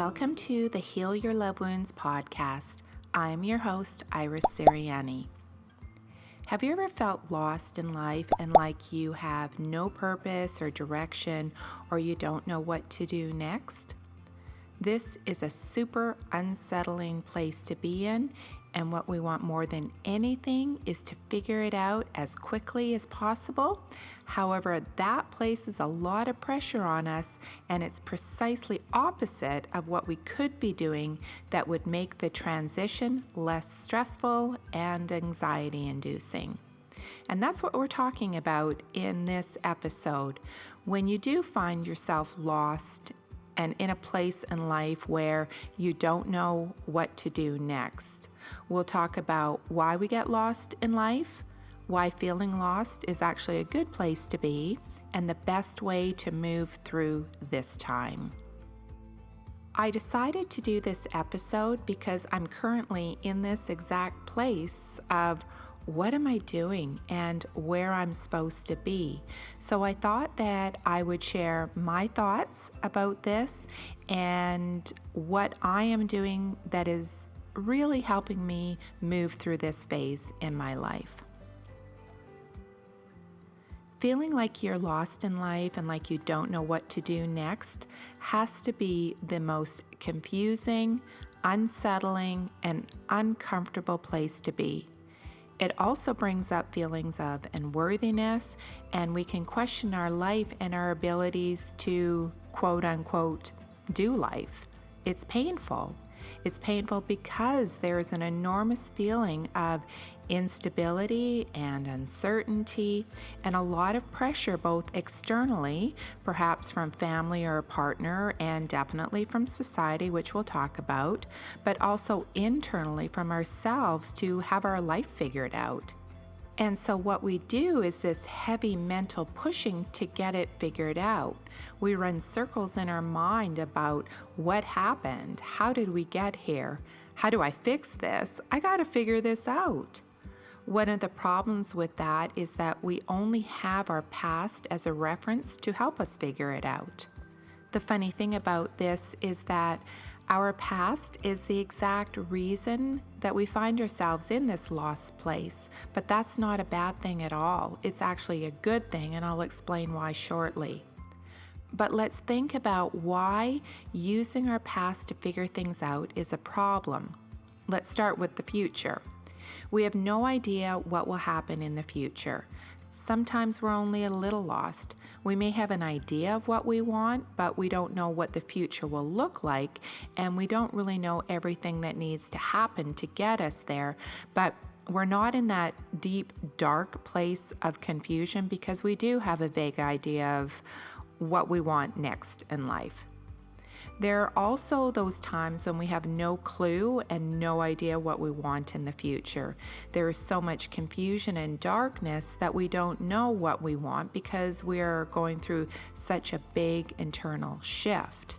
Welcome to the Heal Your Love Wounds podcast. I'm your host, Iris Siriani. Have you ever felt lost in life and like you have no purpose or direction, or you don't know what to do next? This is a super unsettling place to be in, and what we want more than anything is to figure it out as quickly as possible. However, that places a lot of pressure on us, and it's precisely opposite of what we could be doing that would make the transition less stressful and anxiety-inducing. And that's what we're talking about in this episode. When you do find yourself lost and in a place in life where you don't know what to do next. We'll talk about why we get lost in life, why feeling lost is actually a good place to be, and the best way to move through this time. I decided to do this episode because I'm currently in this exact place of what am I doing and where I'm supposed to be. So I thought that I would share my thoughts about this and what I am doing that is really helping me move through this phase in my life. Feeling like you're lost in life and like you don't know what to do next has to be the most confusing, unsettling, and uncomfortable place to be. It also brings up feelings of unworthiness, and we can question our life and our abilities to, quote unquote, do life. It's painful. It's painful because there's an enormous feeling of instability and uncertainty and a lot of pressure, both externally, perhaps from family or a partner, and definitely from society, which we'll talk about, but also internally from ourselves to have our life figured out. And so what we do is this heavy mental pushing to get it figured out. We run circles in our mind about what happened, how did we get here, how do I fix this, I got to figure this out. One of the problems with that is that we only have our past as a reference to help us figure it out. The funny thing about this is that our past is the exact reason that we find ourselves in this lost place, but that's not a bad thing at all. It's actually a good thing, and I'll explain why shortly. But let's think about why using our past to figure things out is a problem. Let's start with the future. We have no idea what will happen in the future. Sometimes we're only a little lost. We may have an idea of what we want, but we don't know what the future will look like, and we don't really know everything that needs to happen to get us there. But we're not in that deep, dark place of confusion because we do have a vague idea of what we want next in life. There are also those times when we have no clue and no idea what we want in the future. There is so much confusion and darkness that we don't know what we want because we are going through such a big internal shift.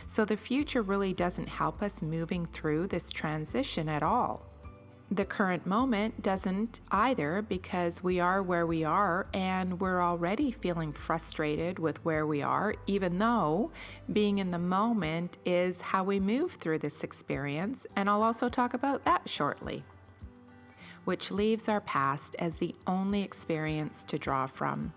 So the future really doesn't help us moving through this transition at all. The current moment doesn't either because we are where we are and we're already feeling frustrated with where we are, even though being in the moment is how we move through this experience, and I'll also talk about that shortly, which leaves our past as the only experience to draw from.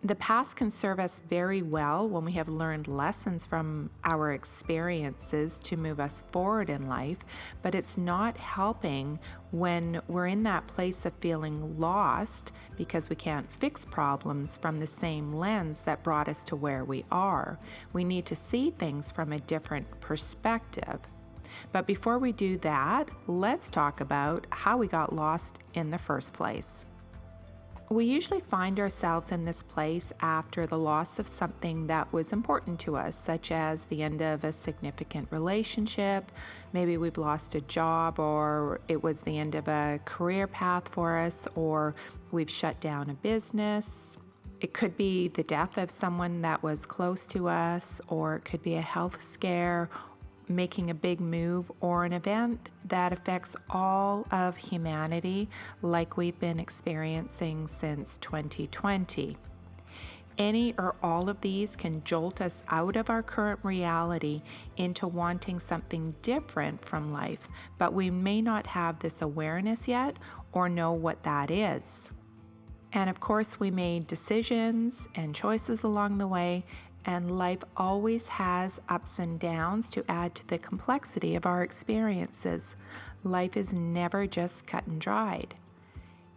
The past can serve us very well when we have learned lessons from our experiences to move us forward in life, but it's not helping when we're in that place of feeling lost because we can't fix problems from the same lens that brought us to where we are. We need to see things from a different perspective. But before we do that, let's talk about how we got lost in the first place. We usually find ourselves in this place after the loss of something that was important to us, such as the end of a significant relationship. Maybe we've lost a job, or it was the end of a career path for us, or we've shut down a business. It could be the death of someone that was close to us, or it could be a health scare, making a big move, or an event that affects all of humanity like we've been experiencing since 2020. Any or all of these can jolt us out of our current reality into wanting something different from life, but we may not have this awareness yet or know what that is. And of course, we made decisions and choices along the way, and life always has ups and downs to add to the complexity of our experiences. Life is never just cut and dried.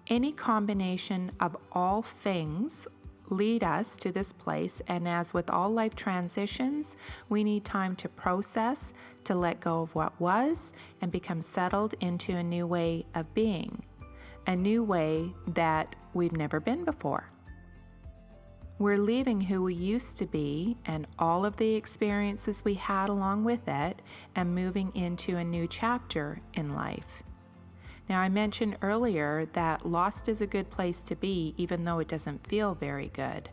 Any combination of all things lead us to this place, and as with all life transitions, we need time to process, to let go of what was, and become settled into a new way of being, a new way that we've never been before. We're leaving who we used to be and all of the experiences we had along with it, and moving into a new chapter in life. Now, I mentioned earlier that lost is a good place to be, even though it doesn't feel very good.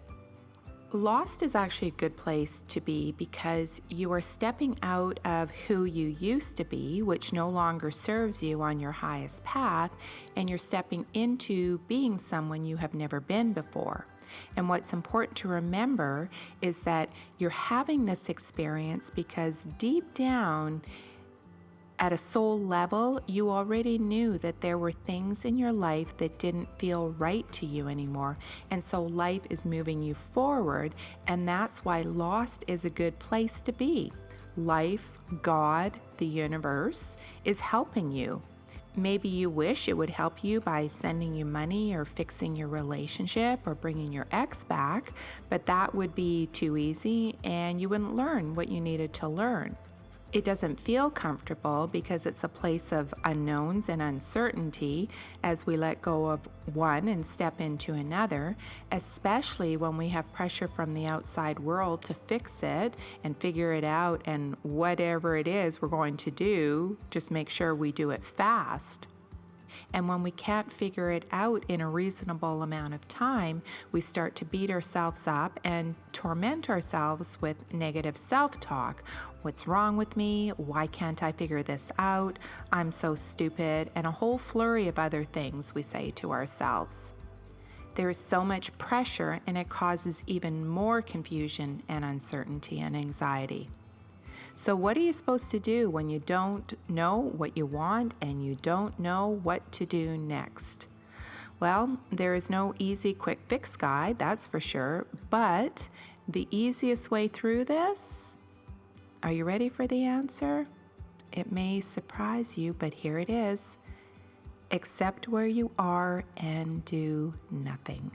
Lost is actually a good place to be because you are stepping out of who you used to be, which no longer serves you on your highest path, and you're stepping into being someone you have never been before. And what's important to remember is that you're having this experience because deep down, at a soul level, you already knew that there were things in your life that didn't feel right to you anymore. And so life is moving you forward, and that's why lost is a good place to be. Life, God, the universe is helping you. Maybe you wish it would help you by sending you money or fixing your relationship or bringing your ex back, but that would be too easy and you wouldn't learn what you needed to learn. It doesn't feel comfortable because it's a place of unknowns and uncertainty as we let go of one and step into another, especially when we have pressure from the outside world to fix it and figure it out, and whatever it is we're going to do, just make sure we do it fast. And when we can't figure it out in a reasonable amount of time, we start to beat ourselves up and torment ourselves with negative self-talk. What's wrong with me? Why can't I figure this out? I'm so stupid, and a whole flurry of other things we say to ourselves. There is so much pressure, and it causes even more confusion and uncertainty and anxiety. So what are you supposed to do when you don't know what you want and you don't know what to do next? Well, there is no easy quick fix guide, that's for sure, but the easiest way through this, are you ready for the answer? It may surprise you, but here it is. Accept where you are and do nothing.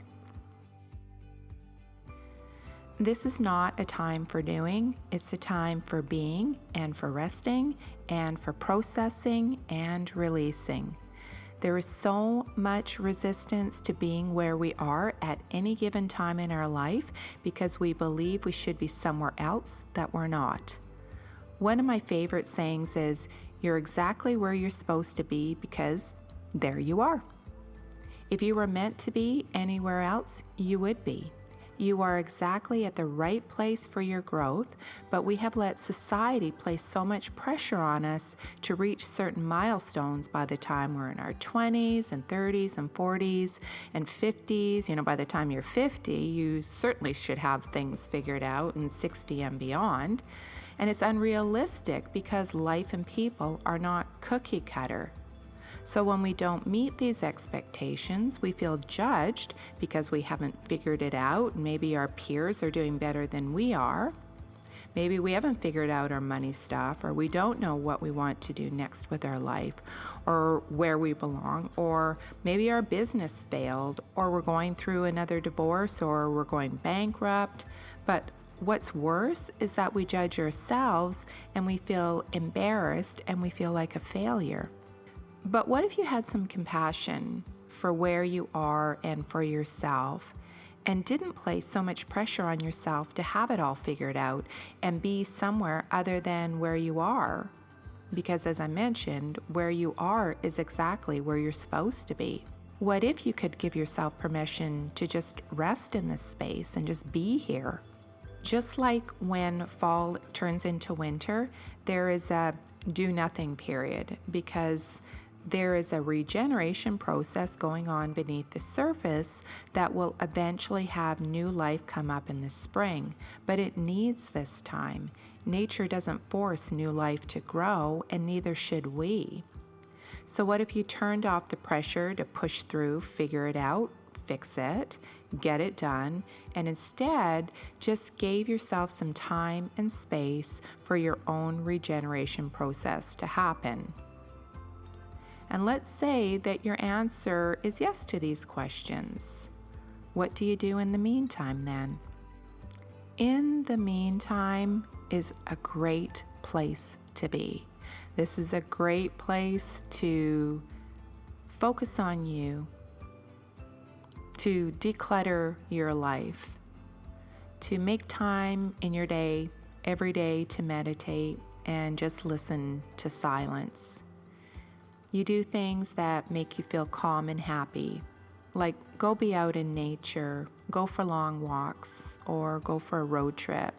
This is not a time for doing, it's a time for being and for resting and for processing and releasing. There is so much resistance to being where we are at any given time in our life because we believe we should be somewhere else that we're not. One of my favorite sayings is, "You're exactly where you're supposed to be because there you are." If you were meant to be anywhere else, you would be. You are exactly at the right place for your growth, but we have let society place so much pressure on us to reach certain milestones by the time we're in our 20s and 30s and 40s and 50s. By the time you're 50, you certainly should have things figured out, and 60 and beyond. And it's unrealistic because life and people are not cookie cutter. So when we don't meet these expectations, we feel judged because we haven't figured it out. Maybe our peers are doing better than we are. Maybe we haven't figured out our money stuff, or we don't know what we want to do next with our life, or where we belong, or maybe our business failed, or we're going through another divorce, or we're going bankrupt. But what's worse is that we judge ourselves and we feel embarrassed and we feel like a failure. But what if you had some compassion for where you are and for yourself, and didn't place so much pressure on yourself to have it all figured out and be somewhere other than where you are? Because as I mentioned, where you are is exactly where you're supposed to be. What if you could give yourself permission to just rest in this space and just be here? Just like when fall turns into winter, there is a do nothing period because There is a regeneration process going on beneath the surface that will eventually have new life come up in the spring, but it needs this time. Nature doesn't force new life to grow, and neither should we. So what if you turned off the pressure to push through, figure it out, fix it, get it done, and instead just gave yourself some time and space for your own regeneration process to happen? And let's say that your answer is yes to these questions. What do you do in the meantime then? In the meantime is a great place to be. This is a great place to focus on you, to declutter your life, to make time in your day, every day, to meditate and just listen to silence. You do things that make you feel calm and happy, like go be out in nature, go for long walks, or go for a road trip.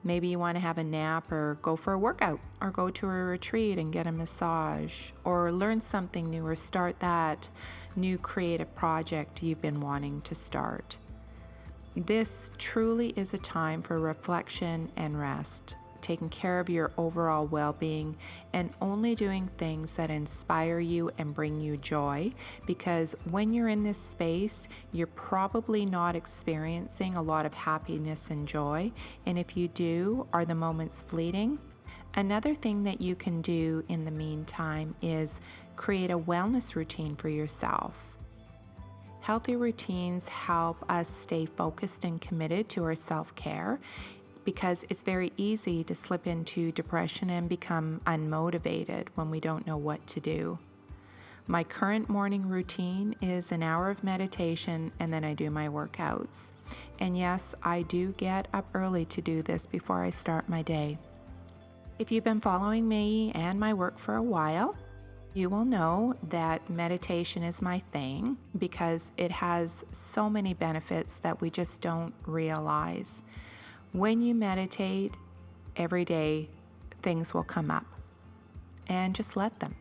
Maybe you want to have a nap or go for a workout or go to a retreat and get a massage or learn something new or start that new creative project you've been wanting to start. This truly is a time for reflection and rest, taking care of your overall well-being and only doing things that inspire you and bring you joy, because when you're in this space, you're probably not experiencing a lot of happiness and joy, and if you do, are the moments fleeting? Another thing that you can do in the meantime is create a wellness routine for yourself. Healthy routines help us stay focused and committed to our self-care, because it's very easy to slip into depression and become unmotivated when we don't know what to do. My current morning routine is an hour of meditation and then I do my workouts. And yes, I do get up early to do this before I start my day. If you've been following me and my work for a while, you will know that meditation is my thing because it has so many benefits that we just don't realize. When you meditate every day, things will come up, and just let them.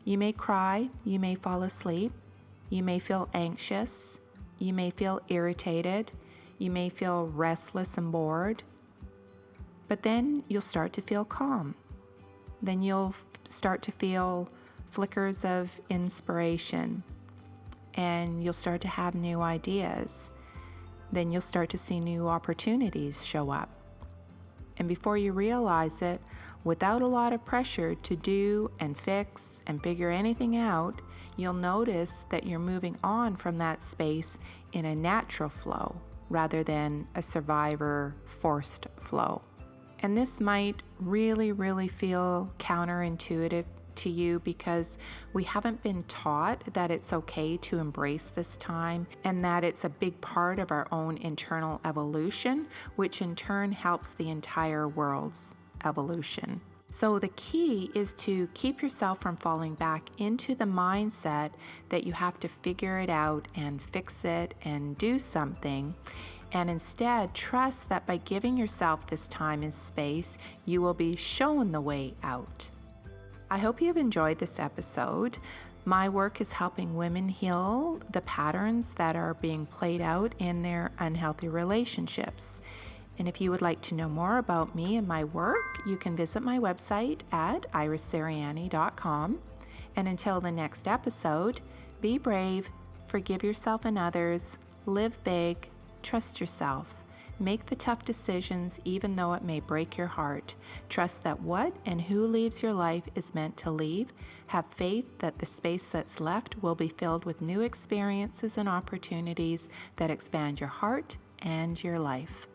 You may cry, you may fall asleep, you may feel anxious, you may feel irritated, you may feel restless and bored, but then you'll start to feel calm. Then you'll start to feel flickers of inspiration, and you'll start to have new ideas. Then you'll start to see new opportunities show up. And before you realize it, without a lot of pressure to do and fix and figure anything out, you'll notice that you're moving on from that space in a natural flow rather than a survivor forced flow. And this might really feel counterintuitive to you because we haven't been taught that it's okay to embrace this time and that it's a big part of our own internal evolution, which in turn helps the entire world's evolution. So the key is to keep yourself from falling back into the mindset that you have to figure it out and fix it and do something, and instead trust that by giving yourself this time and space, you will be shown the way out. I hope you've enjoyed this episode. My work is helping women heal the patterns that are being played out in their unhealthy relationships. And if you would like to know more about me and my work, you can visit my website at irissariani.com. And until the next episode, be brave, forgive yourself and others, live big, trust yourself. Make the tough decisions even though it may break your heart. Trust that what and who leaves your life is meant to leave. Have faith that the space that's left will be filled with new experiences and opportunities that expand your heart and your life.